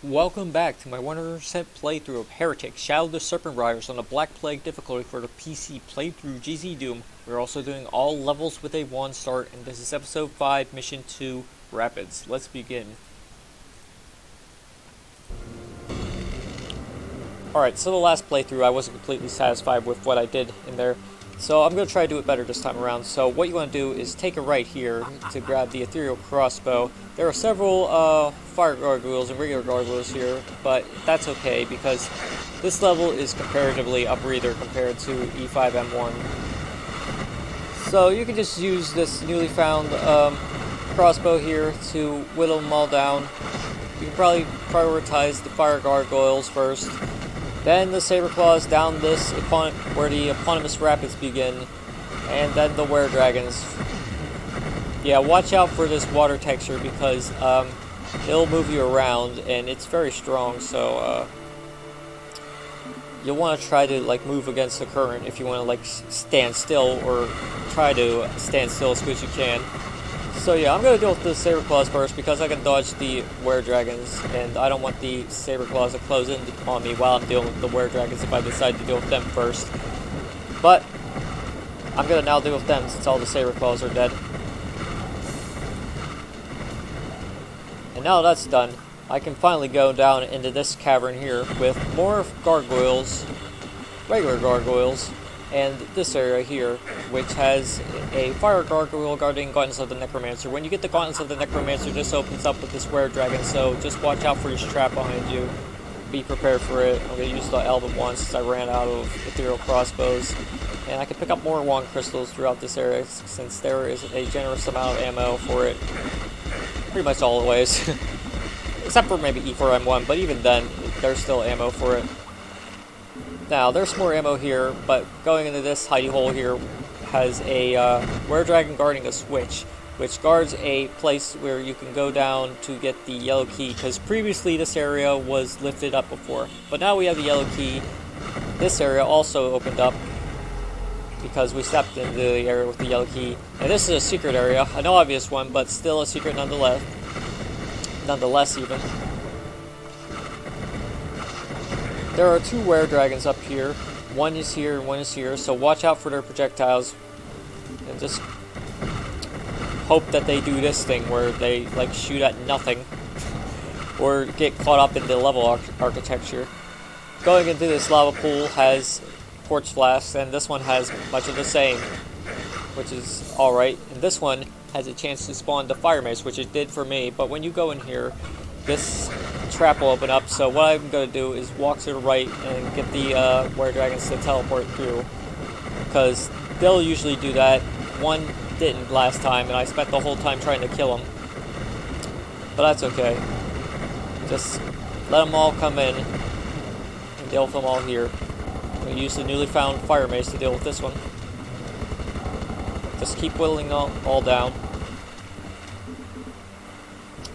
Welcome back to my 100% playthrough of Heretic, Shadow of the Serpent Riders on the Black Plague difficulty for the PC playthrough GZDoom. We're also doing all levels with a 1 start, and this is episode 5, mission 2, Rapids. Let's begin. Alright, so the last playthrough I wasn't completely satisfied with what I did in there, so I'm going to try to do it better this time around. So what you want to do is take a right here to grab the ethereal crossbow. There are several fire gargoyles and regular gargoyles here, but that's okay because this level is comparatively a breather compared to E5M1. So you can just use this newly found crossbow here to whittle them all down. You can probably prioritize the fire gargoyles first. Then the saber claws down this where the eponymous rapids begin, and then the were-dragons. Yeah, watch out for this water texture because it'll move you around, and it's very strong. So you'll want to try to move against the current if you want to stand still, or try to stand still as good as you can. So yeah, I'm going to deal with the saber claws first because I can dodge the were-dragons, and I don't want the saber claws to close in on me while I'm dealing with the were-dragons if I decide to deal with them first. But I'm going to now deal with them since all the saber claws are dead. And now that's done, I can finally go down into this cavern here with more gargoyles, regular gargoyles, and this area here, which has a fire gargoyle guarding Gauntlets of the Necromancer. When you get the Gauntlets of the Necromancer, this opens up with this were-dragon, so just watch out for his trap behind you. Be prepared for it. I'm going to use the Album one since I ran out of ethereal crossbows. And I can pick up more wand crystals throughout this area since there is a generous amount of ammo for it. Pretty much all the ways. Except for maybe E4M1, but even then, there's still ammo for it. Now, there's more ammo here, but going into this hidey hole here has a were-dragon guarding a switch, which guards a place where you can go down to get the yellow key, because previously this area was lifted up before. But now we have the yellow key. This area also opened up because we stepped into the area with the yellow key. And this is a secret area, an obvious one, but still a secret nonetheless. Even. There are two were-dragons up here. One is here and one is here, so watch out for their projectiles. And just hope that they do this thing where they shoot at nothing. Or get caught up in the level architecture. Going into this lava pool has quartz flasks, and this one has much of the same, which is alright. And this one has a chance to spawn the Firemace, which it did for me, but when you go in here, this trap will open up, so what I'm going to do is walk to the right and get the were-dragons to teleport through, because they'll usually do that. One didn't last time, and I spent the whole time trying to kill him, but that's okay. Just let them all come in and deal with them all here. I'm going to use the newly found Firemace to deal with this one. Just keep whittling all down.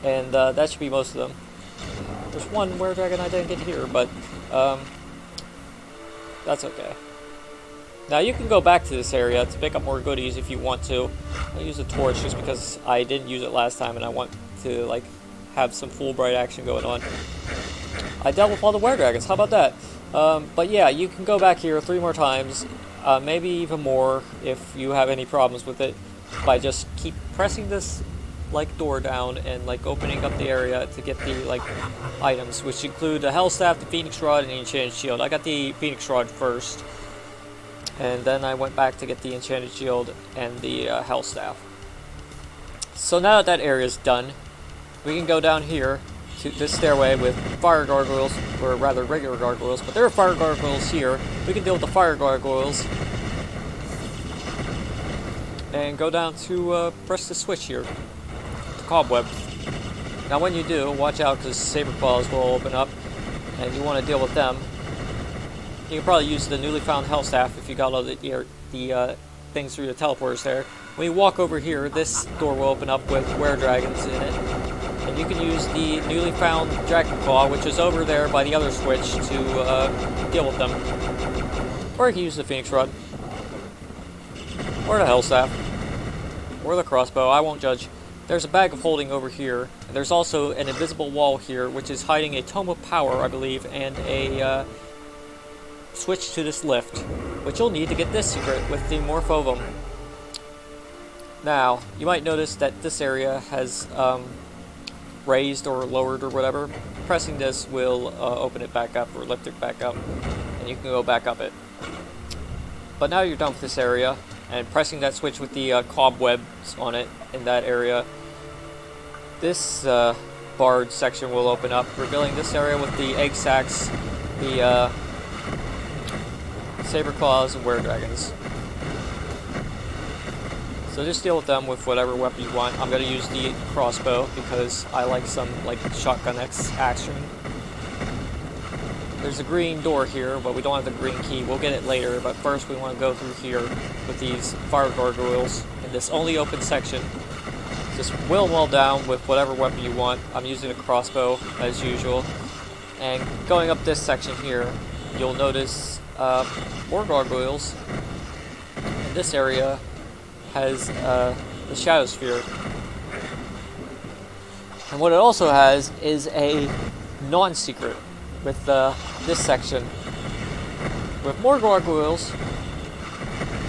And that should be most of them. There's one were-dragon I didn't get here, but that's okay. Now you can go back to this area to pick up more goodies if you want to. I'll use a torch just because I didn't use it last time and I want to have some Fulbright action going on. I dealt with all the were-dragons, how about that? But yeah, you can go back here 3 more times. Maybe even more if you have any problems with it, by just keep pressing this door down and opening up the area to get the items, which include the Hell Staff, the Phoenix Rod, and the Enchanted Shield. I got the Phoenix Rod first, and then I went back to get the Enchanted Shield and the Hell Staff. So now that area is done, we can go down here to this stairway with fire gargoyles, or rather regular gargoyles, but there are fire gargoyles here. We can deal with the fire gargoyles and go down to press the switch here, the cobweb. Now when you do, watch out because saber claws will open up and you want to deal with them. You can probably use the newly found Hell Staff if you got all the things through the teleporters there. When you walk over here, this door will open up with were-dragons in it. And you can use the newly found Dragon Claw, which is over there by the other switch, to deal with them. Or you can use the Phoenix Rod. Or the Hell Staff. Or the crossbow, I won't judge. There's a bag of holding over here. There's also an invisible wall here, which is hiding a tome of power, I believe, and a switch to this lift, which you'll need to get this secret with the Morphovum. Now, you might notice that this area has raised or lowered or whatever. Pressing this will open it back up or lift it back up, and you can go back up it. But now you're done with this area, and pressing that switch with the cobwebs on it in that area, this barred section will open up, revealing this area with the egg sacs, the saber claws, and were dragons. So just deal with them with whatever weapon you want. I'm going to use the crossbow because I like some shotgun action. There's a green door here, but we don't have the green key. We'll get it later, but first we want to go through here with these fire gargoyles in this only open section. Just whittle them all down with whatever weapon you want. I'm using a crossbow as usual. And going up this section here, you'll notice more gargoyles. And this area has the Shadowsphere. And what it also has is a non-secret with this section with more gargoyles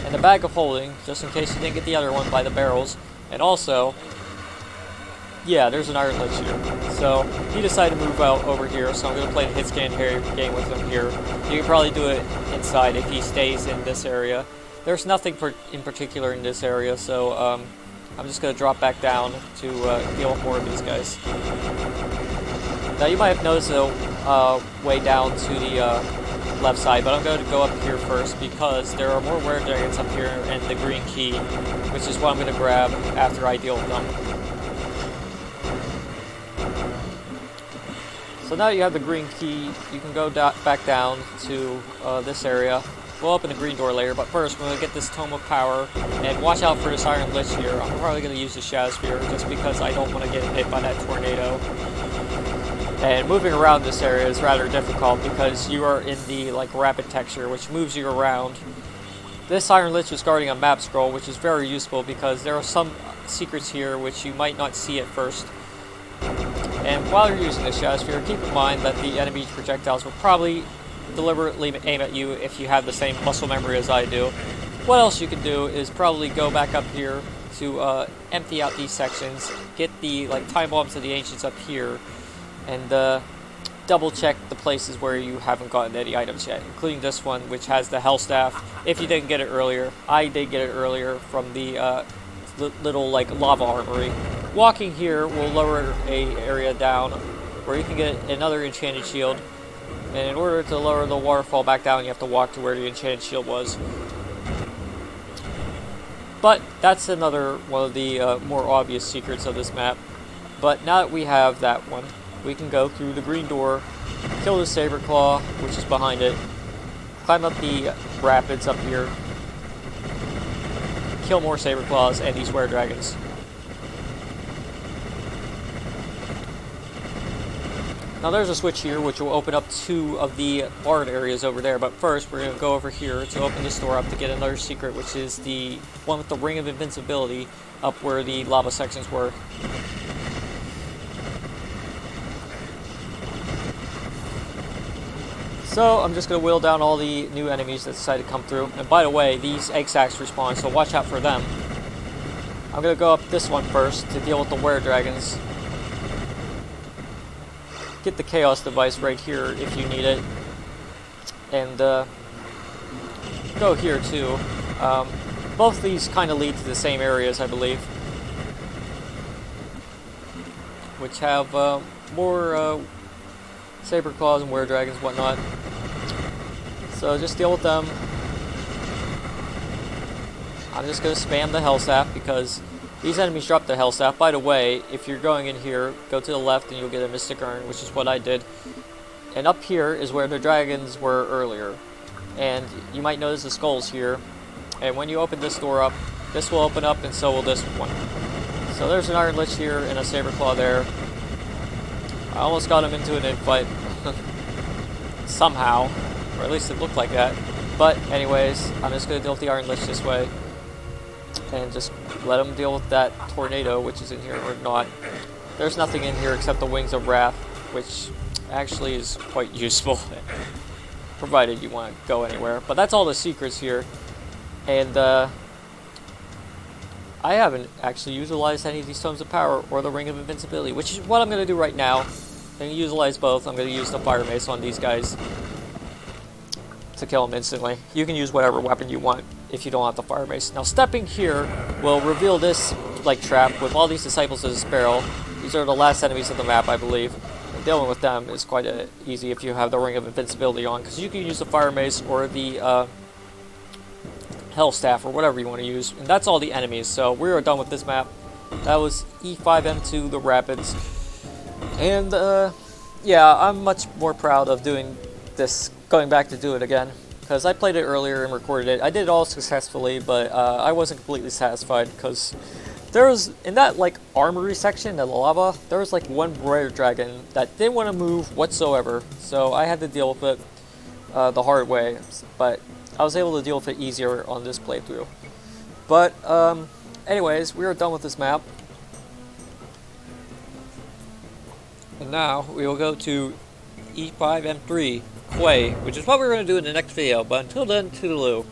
and a bag of holding, just in case you didn't get the other one by the barrels. And also, yeah, there's an Iron Lich here. So he decided to move out over here, so I'm going to play the hit scan game with him here. You can probably do it inside if he stays in this area. There's nothing in particular in this area, so I'm just going to drop back down to deal with more of these guys. Now you might have noticed way down to the left side, but I'm going to go up here first because there are more were dragons up here and the green key, which is what I'm going to grab after I deal with them. So now you have the green key, you can go back down to this area. We'll open the green door later, but first we're going to get this Tome of Power, and watch out for this Iron Lich here. I'm probably going to use the Shadowsphere just because I don't want to get hit by that tornado. And moving around this area is rather difficult because you are in the rapid texture, which moves you around. This Iron Lich is guarding a map scroll, which is very useful because there are some secrets here which you might not see at first. And while you're using the Shadowsphere, keep in mind that the enemy's projectiles will probably deliberately aim at you if you have the same muscle memory as I do. What else you can do is probably go back up here to empty out these sections, get the time bombs of the ancients up here, and double check the places where you haven't gotten any items yet, including this one, which has the Hell Staff. If you didn't get it earlier, I did get it earlier from the little lava armory. Walking here will lower a area down where you can get another enchanted shield. And in order to lower the waterfall back down, you have to walk to where the enchanted shield was. But that's another one of the more obvious secrets of this map. But now that we have that one, we can go through the green door, kill the Saber Claw, which is behind it, climb up the rapids up here, kill more Saber Claws and these were dragons. Now there's a switch here which will open up 2 of the barred areas over there, but first we're going to go over here to open this door up to get another secret, which is the one with the Ring of Invincibility up where the lava sections were. So I'm just going to whittle down all the new enemies that decide to come through. And by the way, these egg sacs respawn, so watch out for them. I'm going to go up this one first to deal with the were dragons. Get the chaos device right here if you need it, and go here too. Both these kind of lead to the same areas, I believe, which have more saber claws and were dragons, whatnot. So just deal with them. I'm just going to spam the Hell Staff because these enemies drop the Hell Staff. By the way, if you're going in here, go to the left and you'll get a Mystic Urn, which is what I did. And up here is where the dragons were earlier. And you might notice the skulls here. And when you open this door up, this will open up and so will this one. So there's an Iron Lich here and a Saber Claw there. I almost got him into an infight. Somehow. Or at least it looked like that. But anyways, I'm just going to deal with the Iron Lich this way. And just let them deal with that tornado, which is in here or not. There's nothing in here except the Wings of Wrath, which actually is quite useful, provided you want to go anywhere. But that's all the secrets here, and I haven't actually utilized any of these Stones of Power or the Ring of Invincibility, which is what I'm going to do right now. I'm going to utilize both. I'm going to use the Firemace on these guys to kill them instantly. You can use whatever weapon you want if you don't have the Firemace. Now, stepping here will reveal this like trap with all these Disciples of the Sparrow. These are the last enemies of the map, I believe. And dealing with them is quite easy if you have the Ring of Invincibility on, because you can use the Firemace or the Hell Staff or whatever you want to use. And that's all the enemies. So we are done with this map. That was E5M2, the Rapids. And yeah, I'm much more proud of doing this, going back to do it again, because I played it earlier and recorded it. I did it all successfully, but I wasn't completely satisfied, because there was, in that like armory section in the lava, there was like one brighter dragon that didn't want to move whatsoever, so I had to deal with it the hard way, but I was able to deal with it easier on this playthrough. But anyways, we are done with this map. And now we will go to E5M3 Quay, which is what we're going to do in the next video. But until then, toodaloo.